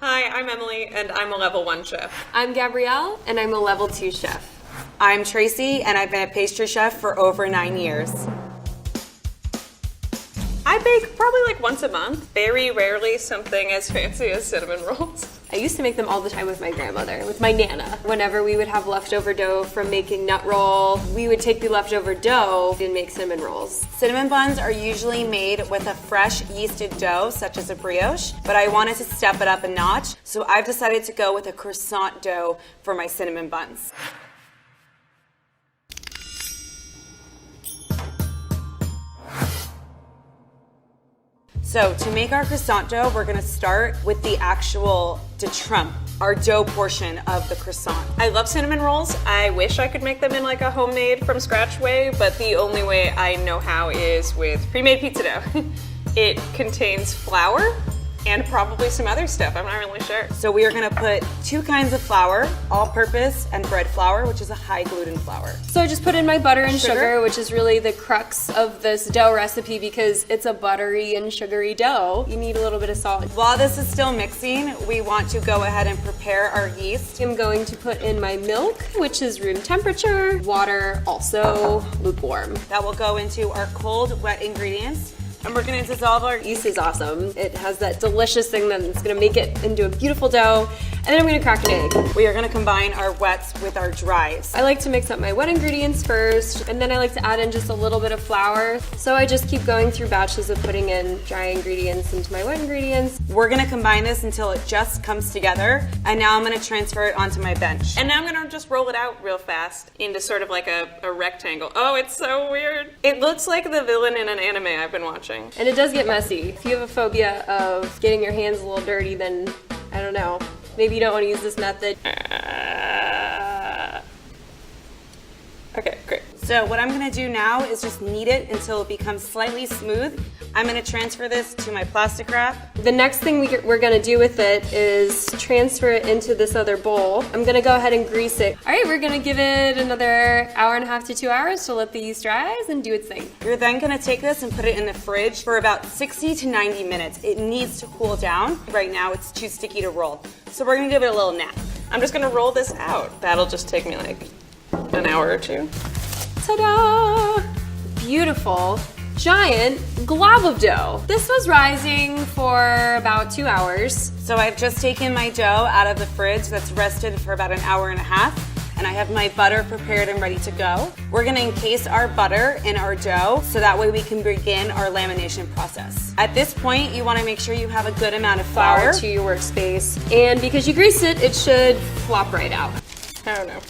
Hi, I'm Emily, and I'm a level 1 chef. I'm Gabrielle, and I'm a level 2 chef. I'm Tracy, and I've been a pastry chef for over 9 years. I bake probably like once a month, very rarely something as fancy as cinnamon rolls. I used to make them all the time with my grandmother, with my Nana. Whenever we would have leftover dough from making nut roll, we would take the leftover dough and make cinnamon rolls. Cinnamon buns are usually made with a fresh yeasted dough, such as a brioche, but I wanted to step it up a notch, so I've decided to go with a croissant dough for my cinnamon buns. So to make our croissant dough, we're gonna start with the actual de trempe, our dough portion of the croissant. I love cinnamon rolls. I wish I could make them in like a homemade from scratch way, but the only way I know how is with pre-made pizza dough. It contains flour and probably some other stuff, I'm not really sure. So we are gonna put 2 kinds of flour, all-purpose and bread flour, which is a high gluten flour. So I just put in my butter and sugar, which is really the crux of this dough recipe because it's a buttery and sugary dough. You need a little bit of salt. While this is still mixing, we want to go ahead and prepare our yeast. I'm going to put in my milk, which is room temperature, water, also lukewarm. That will go into our cold, wet ingredients. And we're gonna dissolve our yeast. Yeast is awesome. It has that delicious thing that's gonna make it into a beautiful dough. And then I'm gonna crack an egg. We are gonna combine our wets with our dries. I like to mix up my wet ingredients first, and then I like to add in just a little bit of flour. So I just keep going through batches of putting in dry ingredients into my wet ingredients. We're gonna combine this until it just comes together. And now I'm gonna transfer it onto my bench. And now I'm gonna just roll it out real fast into sort of like a rectangle. Oh, it's so weird. It looks like the villain in an anime I've been watching. And it does get messy. If you have a phobia of getting your hands a little dirty, then I don't know. Maybe you don't want to use this method. Okay, great. So what I'm gonna do now is just knead it until it becomes slightly smooth. I'm gonna transfer this to my plastic wrap. The next thing we're gonna do with it is transfer it into this other bowl. I'm gonna go ahead and grease it. All right, we're gonna give it another hour and a half to 2 hours to let the yeast rise and do its thing. You're then gonna take this and put it in the fridge for about 60 to 90 minutes. It needs to cool down. Right now it's too sticky to roll. So we're gonna give it a little nap. I'm just gonna roll this out. That'll just take me like an hour or 2. Ta-da! Beautiful, giant glob of dough. This was rising for about 2 hours. So I've just taken my dough out of the fridge that's rested for about an hour and a half, and I have my butter prepared and ready to go. We're gonna encase our butter in our dough so that way we can begin our lamination process. At this point, you wanna make sure you have a good amount of flour. To your workspace. And because you grease it, it should flop right out. I don't know.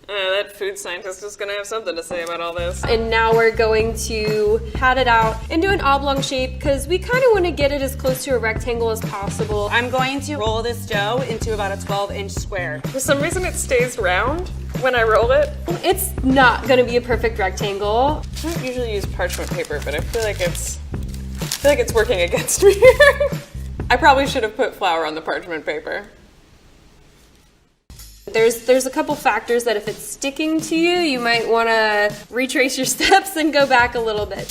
That food scientist is gonna have something to say about all this. And now we're going to pat it out into an oblong shape because we kind of want to get it as close to a rectangle as possible. I'm going to roll this dough into about a 12-inch square. For some reason it stays round when I roll it. It's not going to be a perfect rectangle. I don't usually use parchment paper, but I feel like it's working against me here. I probably should have put flour on the parchment paper. There's a couple factors that if it's sticking to you, you might want to retrace your steps and go back a little bit.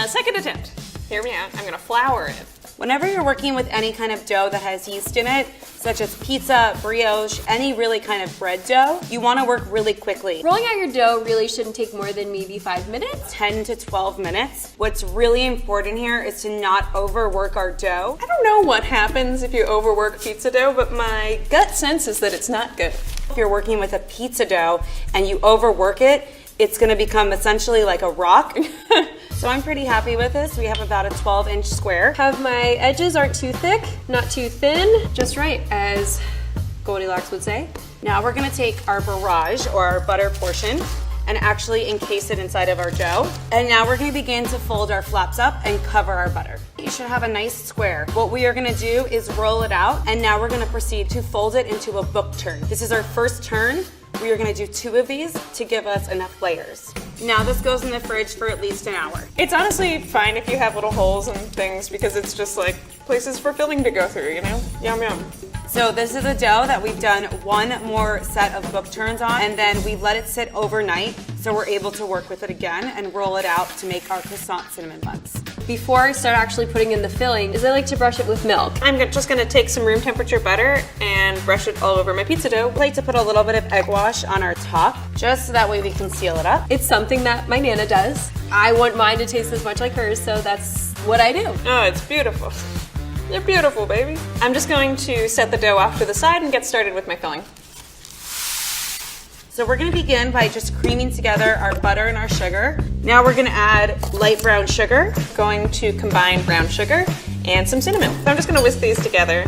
Second attempt. Hear me out. I'm gonna flour it. Whenever you're working with any kind of dough that has yeast in it, such as pizza, brioche, any really kind of bread dough, you want to work really quickly. Rolling out your dough really shouldn't take more than maybe 5 minutes. 10 to 12 minutes. What's really important here is to not overwork our dough. I don't know what happens if you overwork pizza dough, but my gut sense is that it's not good. If you're working with a pizza dough and you overwork it, it's going to become essentially like a rock. So I'm pretty happy with this. We have about a 12-inch square. Have my edges aren't too thick, not too thin, just right, as Goldilocks would say. Now we're gonna take our barrage, or our butter portion, and actually encase it inside of our dough. And now we're gonna begin to fold our flaps up and cover our butter. You should have a nice square. What we are gonna do is roll it out, and now we're gonna proceed to fold it into a book turn. This is our first turn. We are gonna do 2 of these to give us enough layers. Now this goes in the fridge for at least an hour. It's honestly fine if you have little holes and things because it's just like places for filling to go through, you know? Yum, yum. So this is a dough that we've done one more set of book turns on, and then we let it sit overnight so we're able to work with it again and roll it out to make our croissant cinnamon buns. Before I start actually putting in the filling, I like to brush it with milk. I'm just gonna take some room temperature butter and brush it all over my pizza dough. I like to put a little bit of egg wash on our top, just so that way we can seal it up. It's something that my Nana does. I want mine to taste as much like hers, so that's what I do. Oh, it's beautiful. They're beautiful, baby. I'm just going to set the dough off to the side and get started with my filling. So we're gonna begin by just creaming together our butter and our sugar. Now we're gonna add light brown sugar. Going to combine brown sugar and some cinnamon. So I'm just gonna whisk these together.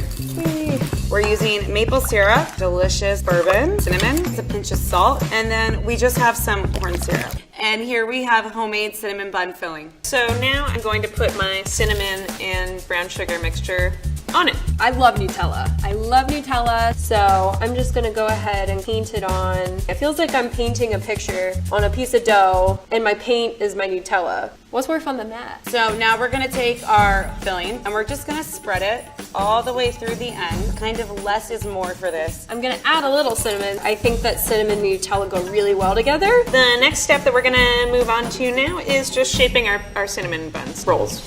We're using maple syrup, delicious bourbon, cinnamon, a pinch of salt, and then we just have some corn syrup. And here we have homemade cinnamon bun filling. So now I'm going to put my cinnamon and brown sugar mixture on it. I love Nutella. I love Nutella, so I'm just gonna go ahead and paint it on. It feels like I'm painting a picture on a piece of dough, and my paint is my Nutella. What's more fun than that? So now we're gonna take our filling and we're just gonna spread it all the way through the end. Kind of less is more for this. I'm gonna add a little cinnamon. I think that cinnamon and Nutella go really well together. The next step that we're gonna move on to now is just shaping our cinnamon buns. Rolls.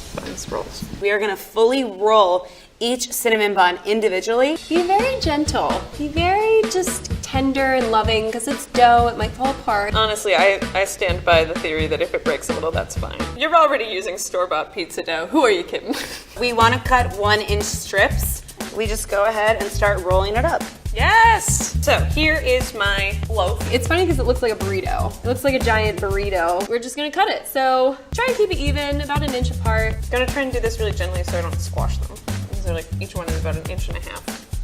We are gonna fully roll each cinnamon bun individually. Be very gentle. Be very just tender and loving, because it's dough, it might fall apart. Honestly, I stand by the theory that if it breaks a little, that's fine. You're already using store-bought pizza dough. Who are you kidding? We wanna cut 1-inch strips. We just go ahead and start rolling it up. Yes! So here is my loaf. It's funny because it looks like a burrito. It looks like a giant burrito. We're just gonna cut it. So try and keep it even, about 1 inch apart. I'm gonna try and do this really gently so I don't squash them. These are like, each one is about 1.5 inches.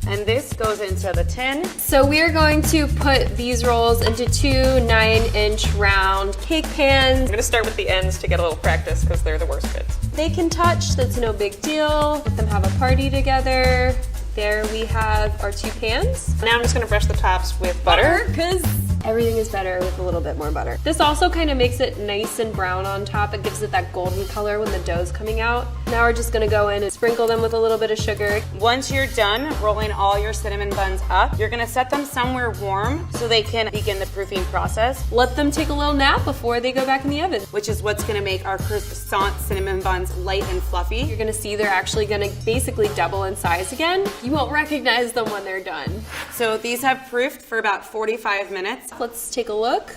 And this goes into the tin. So we are going to put these rolls into 2 9-inch round cake pans. I'm gonna start with the ends to get a little practice because they're the worst bits. They can touch, that's no big deal. Let them have a party together. There we have our 2 pans. Now I'm just gonna brush the tops with butter. Because everything is better with a little bit more butter. This also kind of makes it nice and brown on top. It gives it that golden color when the dough's coming out. Now we're just gonna go in and sprinkle them with a little bit of sugar. Once you're done rolling all your cinnamon buns up, you're gonna set them somewhere warm so they can begin the proofing process, Let them take a little nap before they go back in the oven. which is what's gonna make our croissant cinnamon buns light and fluffy. You're gonna see they're actually gonna basically double in size again. You won't recognize them when they're done. So these have proofed for about 45 minutes. Let's take a look.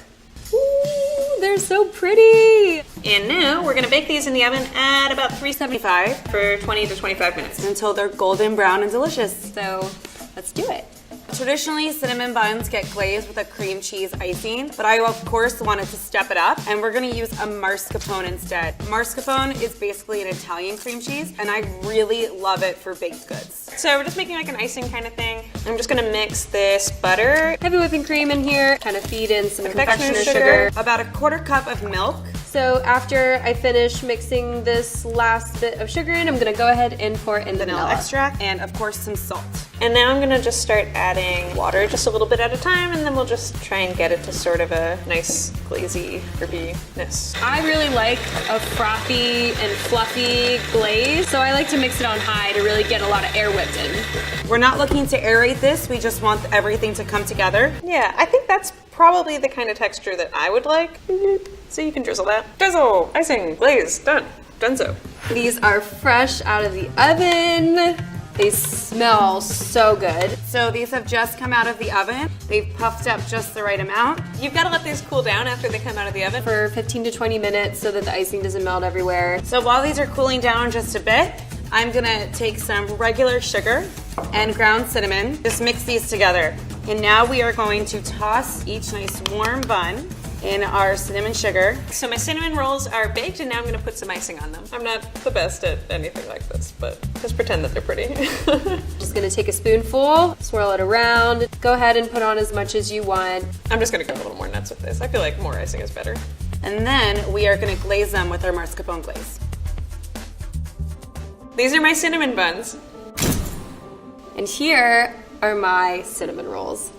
Ooh, they're so pretty. And now we're gonna bake these in the oven at about 375 for 20 to 25 minutes. Until they're golden brown and delicious. So let's do it. Traditionally, cinnamon buns get glazed with a cream cheese icing, but I of course wanted to step it up, and we're gonna use a mascarpone instead. Mascarpone is basically an Italian cream cheese, and I really love it for baked goods. So we're just making like an icing kind of thing. I'm just gonna mix this butter. Heavy whipping cream in here. Kind of feed in some Confectioner's confectioner sugar. About a 1/4 cup of milk. So after I finish mixing this last bit of sugar in, I'm gonna go ahead and pour in the Vanilla extract, and of course some salt. And now I'm gonna just start adding water just a little bit at a time, and then we'll just try and get it to sort of a nice glazy drippiness. I really like a frothy and fluffy glaze, so I like to mix it on high to really get a lot of air whipped in. We're not looking to aerate this, we just want everything to come together. Yeah, I think that's probably the kind of texture that I would like. So you can drizzle that. Drizzle, icing, glaze, done. Dunzo. These are fresh out of the oven. They smell so good. So these have just come out of the oven. They've puffed up just the right amount. You've got to let these cool down after they come out of the oven. For 15 to 20 minutes so that the icing doesn't melt everywhere. So while these are cooling down just a bit, I'm gonna take some regular sugar and ground cinnamon, just mix these together. And now we are going to toss each nice warm bun in our cinnamon sugar. So my cinnamon rolls are baked, and now I'm gonna put some icing on them. I'm not the best at anything like this, but just pretend that they're pretty. Just gonna take a spoonful, swirl it around. Go ahead and put on as much as you want. I'm just gonna go a little more nuts with this. I feel like more icing is better. And then we are gonna glaze them with our mascarpone glaze. These are my cinnamon buns. And here are my cinnamon rolls.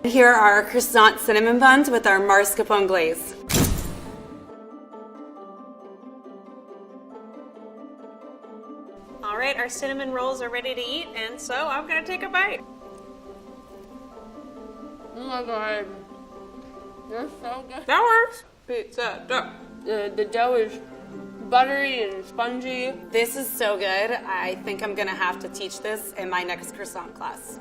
Here are our croissant cinnamon buns with our mascarpone glaze. All right, our cinnamon rolls are ready to eat, and so I'm gonna take a bite. Oh my god. They're so good. That works. Pizza dough. The dough is buttery and spongy. This is so good. I think I'm gonna have to teach this in my next croissant class.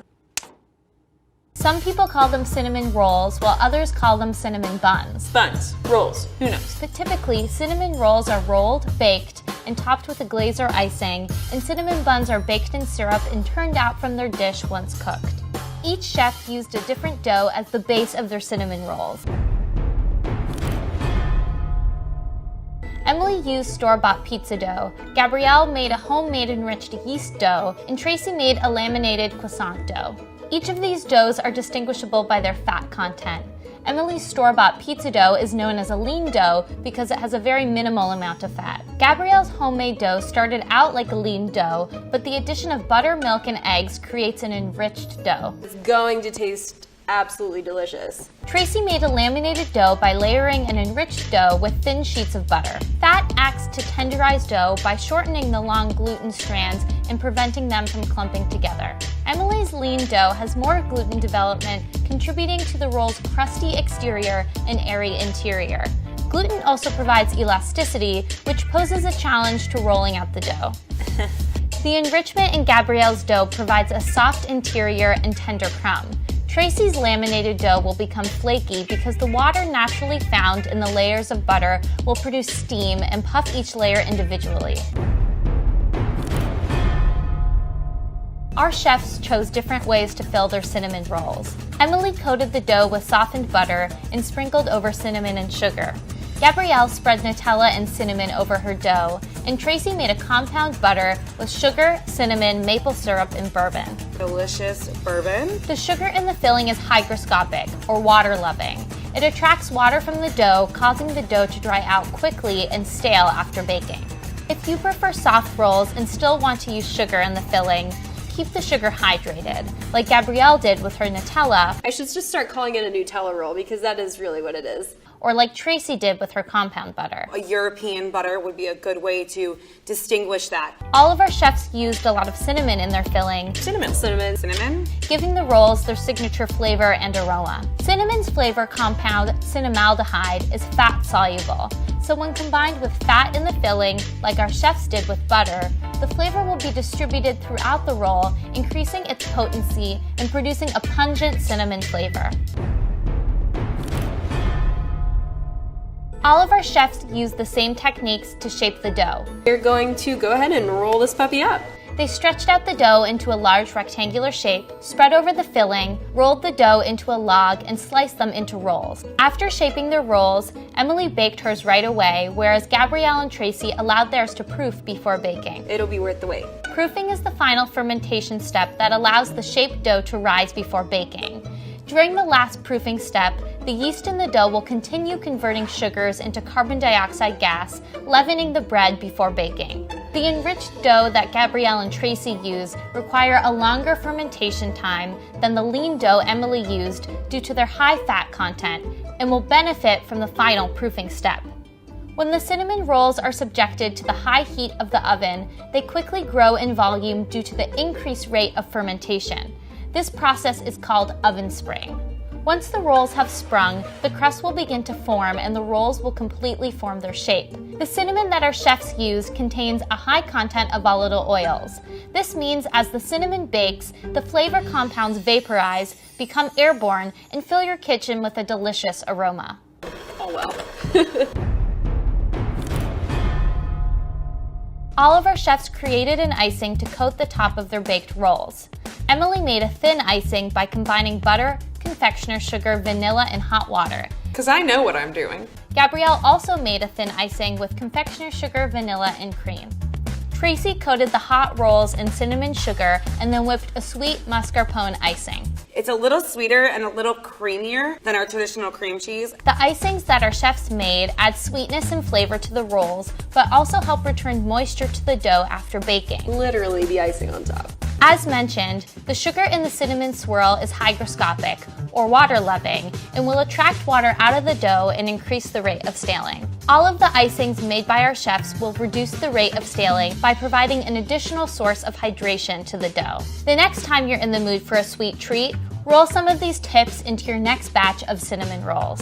Some people call them cinnamon rolls, while others call them cinnamon buns. Buns, rolls, who knows? But typically, cinnamon rolls are rolled, baked, and topped with a glaze or icing, and cinnamon buns are baked in syrup and turned out from their dish once cooked. Each chef used a different dough as the base of their cinnamon rolls. Emily used store-bought pizza dough, Gabrielle made a homemade enriched yeast dough, and Tracy made a laminated croissant dough. Each of these doughs are distinguishable by their fat content. Emily's store-bought pizza dough is known as a lean dough because it has a very minimal amount of fat. Gabrielle's homemade dough started out like a lean dough, but the addition of butter, milk, and eggs creates an enriched dough. It's going to taste absolutely delicious. Tracy made a laminated dough by layering an enriched dough with thin sheets of butter. Fat acts to tenderize dough by shortening the long gluten strands and preventing them from clumping together. Emily's lean dough has more gluten development, contributing to the roll's crusty exterior and airy interior. Gluten also provides elasticity, which poses a challenge to rolling out the dough. The enrichment in Gabrielle's dough provides a soft interior and tender crumb. Tracy's laminated dough will become flaky because the water naturally found in the layers of butter will produce steam and puff each layer individually. Our chefs chose different ways to fill their cinnamon rolls. Emily coated the dough with softened butter and sprinkled over cinnamon and sugar. Gabrielle spread Nutella and cinnamon over her dough, and Tracy made a compound butter with sugar, cinnamon, maple syrup, and bourbon. Delicious bourbon. The sugar in the filling is hygroscopic, or water-loving. It attracts water from the dough, causing the dough to dry out quickly and stale after baking. If you prefer soft rolls and still want to use sugar in the filling, keep the sugar hydrated, like Gabrielle did with her Nutella, I should just start calling it a Nutella roll because that is really what it is. or like Tracy did with her compound butter. A European butter would be a good way to distinguish that. All of our chefs used a lot of cinnamon in their filling, Cinnamon. Cinnamon? giving the rolls their signature flavor and aroma. Cinnamon's flavor compound, cinnamaldehyde, is fat soluble, so when combined with fat in the filling, like our chefs did with butter, the flavor will be distributed throughout the roll, increasing its potency and producing a pungent cinnamon flavor. All of our chefs used the same techniques to shape the dough. We're going to go ahead and roll this puppy up. They stretched out the dough into a large rectangular shape, spread over the filling, rolled the dough into a log, and sliced them into rolls. After shaping their rolls, Emily baked hers right away, whereas Gabrielle and Tracy allowed theirs to proof before baking. It'll be worth the wait. Proofing is the final fermentation step that allows the shaped dough to rise before baking. During the last proofing step, the yeast in the dough will continue converting sugars into carbon dioxide gas, leavening the bread before baking. The enriched dough that Gabrielle and Tracy use require a longer fermentation time than the lean dough Emily used due to their high fat content and will benefit from the final proofing step. When the cinnamon rolls are subjected to the high heat of the oven, they quickly grow in volume due to the increased rate of fermentation. This process is called oven spring. Once the rolls have sprung, the crust will begin to form and the rolls will completely form their shape. The cinnamon that our chefs use contains a high content of volatile oils. This means as the cinnamon bakes, the flavor compounds vaporize, become airborne, and fill your kitchen with a delicious aroma. Oh well. All of our chefs created an icing to coat the top of their baked rolls. Emily made a thin icing by combining butter, confectioner's sugar, vanilla, and hot water. Because I know what I'm doing. Gabrielle also made a thin icing with confectioner's sugar, vanilla, and cream. Tracy coated the hot rolls in cinnamon sugar and then whipped a sweet mascarpone icing. It's a little sweeter and a little creamier than our traditional cream cheese. The icings that our chefs made add sweetness and flavor to the rolls, but also help return moisture to the dough after baking. Literally the icing on top. As mentioned, the sugar in the cinnamon swirl is hygroscopic, or water-loving, and will attract water out of the dough and increase the rate of staling. All of the icings made by our chefs will reduce the rate of staling by providing an additional source of hydration to the dough. The next time you're in the mood for a sweet treat, roll some of these tips into your next batch of cinnamon rolls.